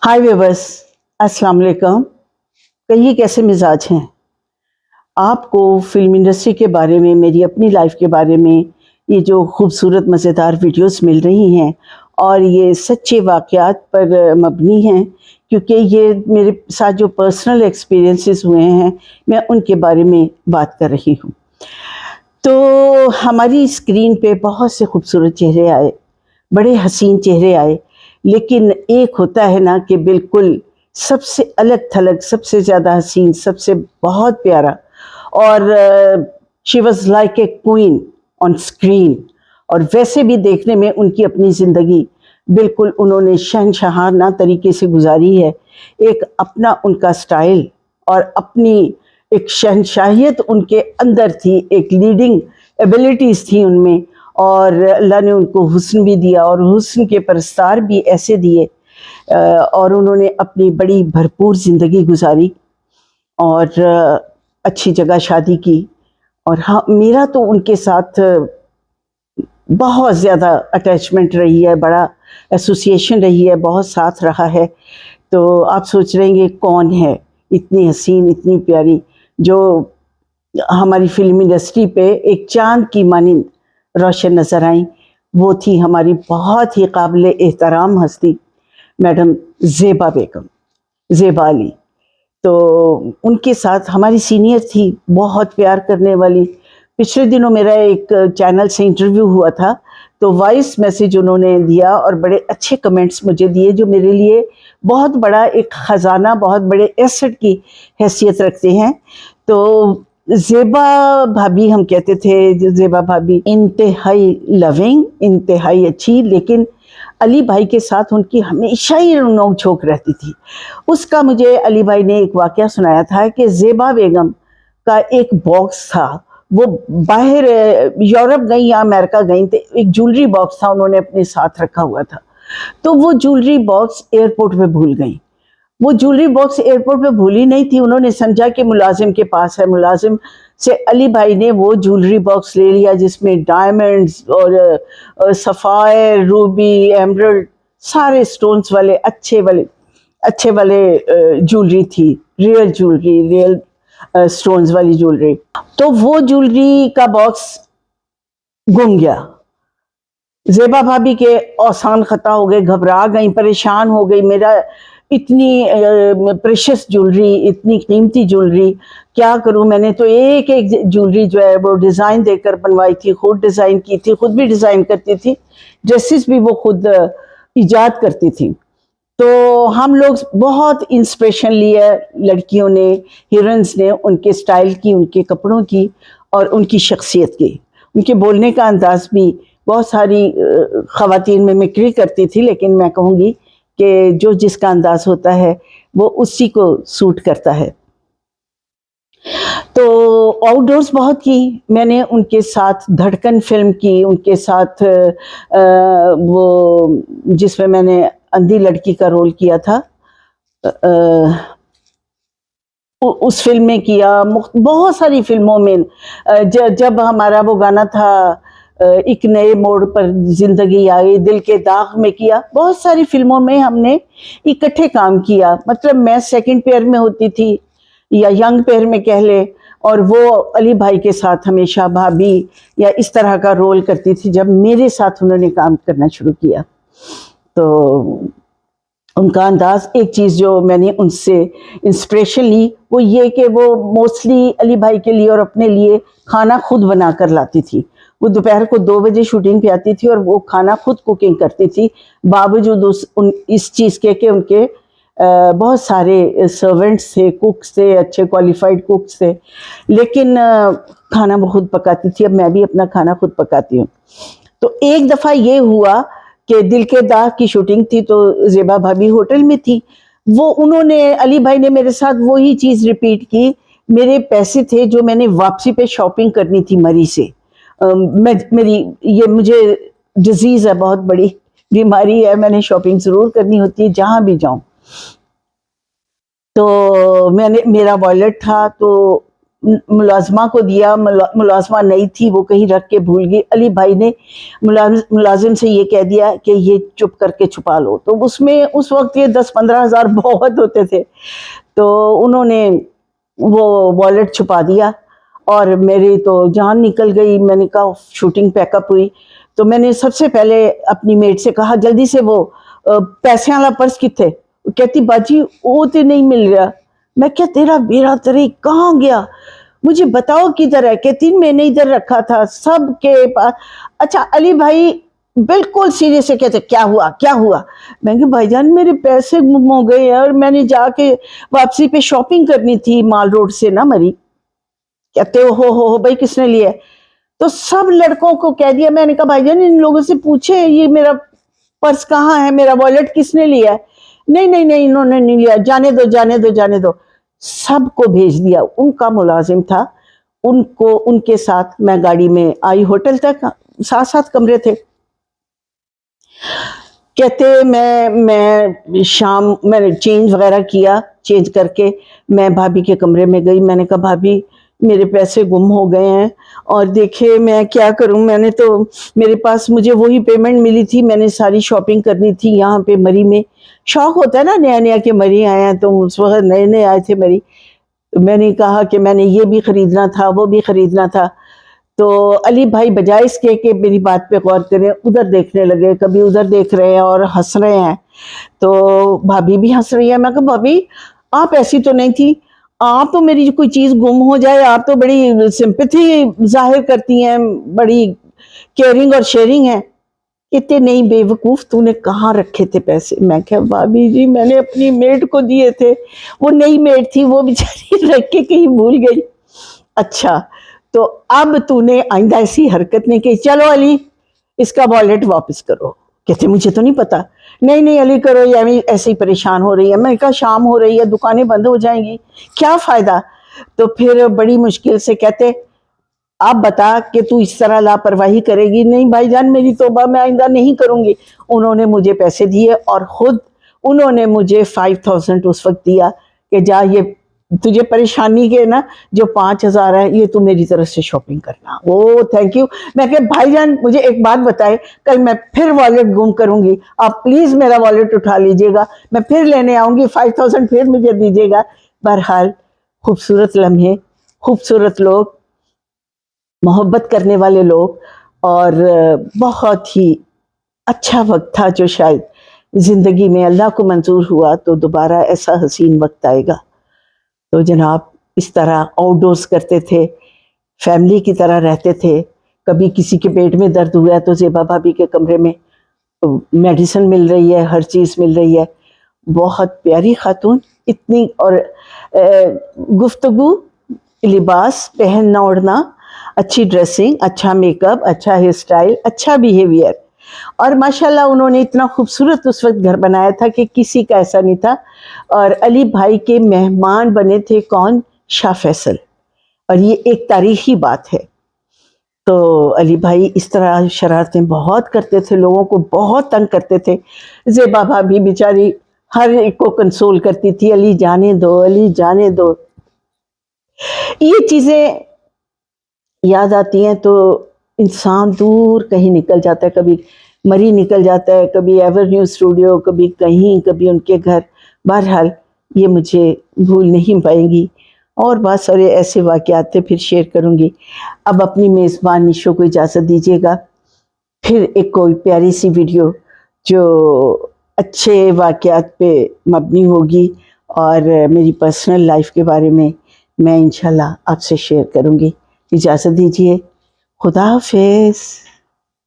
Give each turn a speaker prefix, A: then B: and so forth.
A: हाय viewers, अस्सलाम वालेकुम। कहिए कैसे मिजाज हैं। आपको फिल्म इंडस्ट्री के बारे में, मेरी अपनी लाइफ के बारे में ये जो खूबसूरत मज़ेदार वीडियोस मिल रही हैं और ये सच्चे वाक़यात पर मबनी हैं, क्योंकि ये मेरे साथ जो पर्सनल एक्सपीरियंसेस हुए हैं मैं उनके बारे में बात कर रही हूँ। तो हमारी स्क्रीन पे बहुत से खूबसूरत चेहरे आए, बड़े हसीन चेहरे आए, लेकिन एक होता है ना कि बिल्कुल सबसे अलग थलग, सबसे ज़्यादा हसीन, सबसे बहुत प्यारा, और she was like a queen on screen. और वैसे भी देखने में उनकी अपनी ज़िंदगी बिल्कुल उन्होंने शहनशाहाना तरीके से गुजारी है। एक अपना उनका स्टाइल और अपनी एक शहनशाहियत उनके अंदर थी, एक लीडिंग एबिलिटीज़ थी उनमें, और अल्लाह ने उनको हुस्न भी दिया और हुस्न के परस्तार भी ऐसे दिए, और उन्होंने अपनी बड़ी भरपूर ज़िंदगी गुजारी और अच्छी जगह शादी की। और हाँ, मेरा तो उनके साथ बहुत ज़्यादा अटैचमेंट रही है, बड़ा एसोसिएशन रही है, बहुत साथ रहा है। तो आप सोच रहे हैं कौन है इतनी हसीन, इतनी प्यारी, जो हमारी फिल्म इंडस्ट्री पे एक चांद की मानिंद रोशन नज़र आई। वो थी हमारी बहुत ही काबिल एहतराम हस्ती मैडम ज़ेबा बेगम, ज़ेबा अली। तो उनके साथ हमारी सीनियर थी, बहुत प्यार करने वाली। पिछले दिनों मेरा एक चैनल से इंटरव्यू हुआ था, तो वॉइस मैसेज उन्होंने दिया और बड़े अच्छे कमेंट्स मुझे दिए, जो मेरे लिए बहुत बड़ा एक ख़जाना, बहुत बड़े एसेट की हैसियत रखते हैं। तो ज़ेबा भाभी हम कहते थे, ज़ेबा भाभी इंतहाई लविंग, इंतहाई अच्छी, लेकिन अली भाई के साथ उनकी हमेशा ही नोक झोंक रहती थी। उसका मुझे अली भाई ने एक वाक़या सुनाया था कि ज़ेबा बेगम का एक बॉक्स था, वो बाहर यूरोप गई या अमेरिका गई, तो एक ज्वेलरी बॉक्स था, उन्होंने अपने साथ रखा हुआ था। तो वो ज्वेलरी बॉक्स एयरपोर्ट पे भूल गई। वो ज्वेलरी बॉक्स एयरपोर्ट पे भूली नहीं थी, उन्होंने समझा कि मुलाजिम के पास है। मुलाजिम से अली भाई ने वो ज्वेलरी बॉक्स ले लिया, जिसमें डायमंड्स और सफ़ायर, रूबी, एमरल्ड, सारे स्टोन्स वाले अच्छे वाले ज्वेलरी थी, रियल ज्वेलरी, रियल स्टोन्स वाली ज्वेलरी। तो वो ज्वेलरी का बॉक्स गुम गया। ज़ेबा भाभी के औसान खता हो गए, घबरा गई, परेशान हो गई। मेरा इतनी प्रेशियस ज्वेलरी, इतनी कीमती ज्वेलरी, क्या करूं। मैंने तो एक एक ज्वेलरी जो है वो डिज़ाइन देकर बनवाई थी, खुद डिज़ाइन की थी, खुद भी डिज़ाइन करती थी, ड्रेसेस भी वो खुद ईजाद करती थी। तो हम लोग बहुत इंस्पिरेशन लिए लड़कियों ने, हीरोइंस ने, उनके स्टाइल की, उनके कपड़ों की और उनकी शख्सियत की। उनके बोलने का अंदाज़ भी, बहुत सारी ख़वातीन में मिक्री करती थी, लेकिन मैं कहूँगी कि जो जिसका अंदाज़ होता है वो उसी को सूट करता है। तो आउटडोर्स बहुत की मैंने उनके साथ। धड़कन फिल्म की उनके साथ, वो जिसमें मैंने अंधी लड़की का रोल किया था, उस फिल्म में किया। बहुत सारी फिल्मों में, जब हमारा वो गाना था एक नए मोड़ पर जिंदगी आई, दिल के दाग में किया। बहुत सारी फिल्मों में हमने इकट्ठे काम किया। मतलब मैं सेकंड पेयर में होती थी या यंग पेयर में कह ले, और वो अली भाई के साथ हमेशा भाभी या इस तरह का रोल करती थी। जब मेरे साथ उन्होंने काम करना शुरू किया तो उनका अंदाज़, एक चीज़ जो मैंने उनसे इंस्पिरेशन ली वो ये कि वो मोस्टली अली भाई के लिए और अपने लिए खाना खुद बना कर लाती थी। वो दोपहर को 2 बजे शूटिंग पे आती थी और वो खाना खुद कुकिंग करती थी, बावजूद इस चीज़ के कि उनके बहुत सारे सर्वेंट्स थे, कुक्स थे, अच्छे क्वालिफाइड कुक्स थे, लेकिन खाना वो खुद पकाती थी। अब मैं भी अपना खाना खुद पकाती हूँ। तो एक दफ़ा ये हुआ कि दिल के दाग की शूटिंग थी, तो ज़ेबा भाभी होटल में थी। वो उन्होंने, अली भाई ने मेरे साथ वही चीज़ रिपीट की। मेरे पैसे थे जो मैंने वापसी पे शॉपिंग करनी थी मरी से। मुझे डिजीज़ है, बहुत बड़ी बीमारी है, मैंने शॉपिंग ज़रूर करनी होती है जहाँ भी जाऊँ। तो मेरा वॉलेट था, तो मुलाजमा को दिया, मुलाजमा नहीं थी, वो कहीं रख के भूल गई। अली भाई ने मुलाजिम से ये कह दिया कि ये चुप करके छुपा लो। तो उसमें उस वक्त ये 10-15 हज़ार बहुत होते थे, तो उन्होंने वो वॉलेट छुपा दिया और मेरी तो जान निकल गई। मैंने कहा शूटिंग पैकअप हुई तो मैंने सबसे पहले अपनी मेट से कहा जल्दी से वो पैसे वाला पर्स किथे। कहती बाजी वो तो नहीं मिल रहा। मैं क्या तेरा बेड़ा तेरे कहाँ गया, मुझे बताओ किधर है। कहती मैंने इधर रखा था सबके पास। अच्छा अली भाई बिल्कुल सीरियस से कहते क्या हुआ क्या हुआ। मैं कहा भाईजान मेरे पैसे गुम हो गए और मैंने जाके वापसी पे शॉपिंग करनी थी माल रोड से ना मरी। कहते हो भाई किसने लिया। तो सब लड़कों को कह दिया। मैंने कहा भाईजान इन लोगों से पूछे ये मेरा पर्स कहाँ है, मेरा वॉलेट किसने लिया है। नहीं नहीं नहीं इन्होंने नहीं लिया, जाने दो जाने दो जाने दो। सबको भेज दिया। उनका मुलाजिम था, उनको उनके साथ मैं गाड़ी में आई होटल तक, 7-7 कमरे थे। कहते मैं शाम मैंने चेंज वगैरह किया, चेंज करके मैं भाभी के कमरे में गई। मैंने कहा भाभी मेरे पैसे गुम हो गए हैं और देखे मैं क्या करूं। मैंने तो मेरे पास मुझे वही पेमेंट मिली थी, मैंने सारी शॉपिंग करनी थी यहाँ पे मरी में। शौक होता है ना नया नया के मरी आए हैं, तो उस वक्त नए नए आए थे मरी। तो मैंने कहा कि मैंने ये भी खरीदना था वो भी खरीदना था। तो अली भाई बजाय इसके कि मेरी बात पे गौर करें उधर देखने लगे, कभी उधर देख रहे हैं और हंस रहे हैं। तो भाभी भी हंस रही है। मैं कहा भाभी आप ऐसी तो नहीं थी, आप तो मेरी कोई चीज गुम हो जाए आप तो बड़ी सिंपैथी जाहिर करती हैं, बड़ी केयरिंग और शेयरिंग है। इतने नहीं बेवकूफ तूने कहाँ रखे थे पैसे। मैं क्या भाभी जी मैंने अपनी मेड को दिए थे, वो नई मेड थी वो बेचारी रख के कहीं भूल गई। अच्छा तो अब तूने आइंदा ऐसी हरकत नहीं की, चलो अली इसका वॉलेट वापस करो। कहते मुझे तो नहीं पता। नहीं नहीं अली करो, या ऐसे ही परेशान हो रही है। मैंने कहा शाम हो रही है दुकानें बंद हो जाएंगी क्या फायदा। तो फिर बड़ी मुश्किल से कहते आप बता कि तू इस तरह लापरवाही करेगी। नहीं भाईजान मेरी तौबा मैं आइंदा नहीं करूंगी। उन्होंने मुझे पैसे दिए और खुद उन्होंने मुझे 5000 उस वक्त दिया कि जा ये तुझे परेशानी के ना जो 5000 है ये तू मेरी तरफ से शॉपिंग करना। ओ थैंक यू। मैं कह भाईजान मुझे एक बात बताए, कल मैं फिर वॉलेट गुम करूंगी, आप प्लीज मेरा वॉलेट उठा लीजिएगा, मैं फिर लेने आऊंगी, 5000 फिर मुझे दीजिएगा। बहरहाल खूबसूरत लम्हे, खूबसूरत लोग, मोहब्बत करने वाले लोग और बहुत ही अच्छा वक्त था जो शायद जिंदगी में अल्लाह को मंजूर हुआ तो दोबारा ऐसा हसीन वक्त आएगा। तो जनाब इस तरह आउटडोर्स करते थे, फैमिली की तरह रहते थे। कभी किसी के पेट में दर्द हुआ है तो ज़ेबा भाभी के कमरे में मेडिसिन मिल रही है, हर चीज़ मिल रही है। बहुत प्यारी खातून इतनी, और गुफ्तगू, लिबास पहनना ओढ़ना, अच्छी ड्रेसिंग, अच्छा मेकअप, अच्छा हेयर स्टाइल, अच्छा बिहेवियर। और माशाल्लाह उन्होंने इतना खूबसूरत उस वक्त घर बनाया था कि किसी का ऐसा नहीं था। और अली भाई के मेहमान बने थे कौन, शाह फैसल। और ये एक तारीखी बात है। तो अली भाई इस तरह शरारतें बहुत करते थे, लोगों को बहुत तंग करते थे। ज़ेबा भाभी बेचारी हर एक को कंसोल करती थी, अली जाने दो अली जाने दो। ये चीज़ें याद आती हैं तो इंसान दूर कहीं निकल जाता है, कभी मरी निकल जाता है, कभी एवरन्यू स्टूडियो, कभी कहीं, कभी उनके घर। बहरहाल ये मुझे भूल नहीं पाएंगी और बहुत सारे ऐसे वाक़यात थे, फिर शेयर करूँगी। अब अपनी मेज़बान निशो को इजाज़त दीजिएगा। फिर एक कोई प्यारी सी वीडियो जो अच्छे वाक़यात पे मबनी होगी और मेरी पर्सनल लाइफ के बारे में मैं इंशाल्लाह आपसे शेयर करूँगी। इजाज़त दीजिए, खुदा हाफ़िज़।